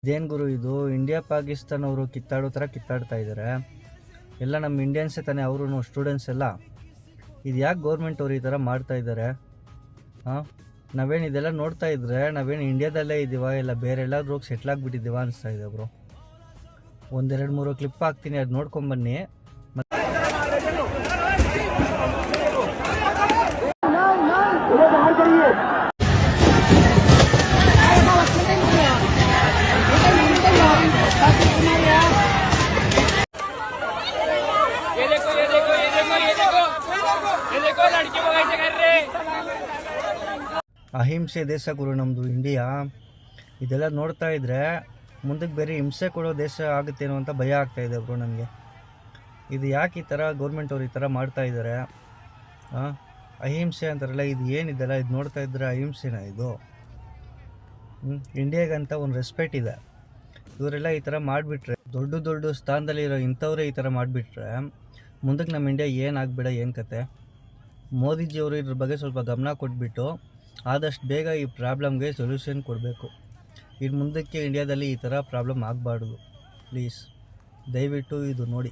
ಇದೇನು ಗುರು ಇದು? ಇಂಡಿಯಾ ಪಾಕಿಸ್ತಾನ ಅವರು ಕಿತ್ತಾಡೋ ಥರ ಕಿತ್ತಾಡ್ತಾ ಇದ್ದಾರೆ. ಎಲ್ಲ ನಮ್ಮ ಇಂಡಿಯನ್ಸೇ ತಾನೇ ಅವರು ಸ್ಟೂಡೆಂಟ್ಸ್ ಎಲ್ಲ. ಇದು ಯಾಕೆ ಗೌರ್ಮೆಂಟ್ ಅವರು ಈ ಥರ ಮಾಡ್ತಾ ಇದ್ದಾರೆ? ಹಾಂ, ನಾವೇನು ಇದೆಲ್ಲ ನೋಡ್ತಾ ಇದ್ರೆ ನಾವೇನು ಇಂಡಿಯಾದಲ್ಲೇ ಇದ್ದೀವ ಇಲ್ಲ ಬೇರೆ ಎಲ್ಲಾದ್ರೂ ಹೋಗಿ ಸೆಟ್ಲ್ ಆಗಿಬಿಟ್ಟಿದ್ದೀವ ಅನಿಸ್ತಾ ಇದೆ ಬ್ರೋ. ಒಂದೆರಡು ಮೂರು ಕ್ಲಿಪ್ ಹಾಕ್ತೀನಿ, ಅದು ನೋಡ್ಕೊಂಬನ್ನಿ. ಅಹಿಂಸೆ ದೇಶ ಗುರು ನಮ್ಮದು ಇಂಡಿಯಾ. ಇದೆಲ್ಲ ನೋಡ್ತಾ ಇದ್ರೆ ಮುಂದಕ್ಕೆ ಬೇರೆ ಹಿಂಸೆ ಕೊಡೋ ದೇಶ ಆಗುತ್ತೇನೋ ಅಂತ ಭಯ ಆಗ್ತಾಯಿದೆ ಬ್ರೋ ನನಗೆ. ಇದು ಯಾಕೆ ಈ ಥರ ಗೌರ್ಮೆಂಟ್ ಅವ್ರು ಈ ಥರ ಮಾಡ್ತಾ ಇದ್ದಾರೆ? ಅಹಿಂಸೆ ಅಂತಾರಲ್ಲ, ಇದು ಏನಿದೆಲ್ಲ ಇದು ನೋಡ್ತಾ ಇದ್ರೆ ಅಹಿಂಸೆನಾ ಇದು? ಇಂಡಿಯಾಗಂತ ಒಂದು ರೆಸ್ಪೆಕ್ಟ್ ಇದೆ. ಇವರೆಲ್ಲ ಈ ಥರ ಮಾಡಿಬಿಟ್ರೆ, ದೊಡ್ಡ ದೊಡ್ಡ ಸ್ಥಾನದಲ್ಲಿರೋ ಇಂಥವ್ರೇ ಈ ಥರ ಮಾಡಿಬಿಟ್ರೆ ಮುಂದಕ್ಕೆ ನಮ್ಮ ಇಂಡಿಯಾ ಏನಾಗಬೇಡ ಏನು ಕತೆ? ಮೋದಿಜಿಯವರು ಇದ್ರ ಬಗ್ಗೆ ಸ್ವಲ್ಪ ಗಮನ ಕೊಟ್ಬಿಟ್ಟು ಆದಷ್ಟು ಬೇಗ ಈ ಪ್ರಾಬ್ಲಮ್ಗೆ ಸೊಲ್ಯೂಷನ್ ಕೊಡಬೇಕು. ಇನ್ನು ಮುಂದಕ್ಕೆ ಇಂಡಿಯಾದಲ್ಲಿ ಈ ಥರ ಪ್ರಾಬ್ಲಮ್ ಆಗಬಾರ್ದು. ಪ್ಲೀಸ್ ದಯವಿಟ್ಟು ಇದು ನೋಡಿ.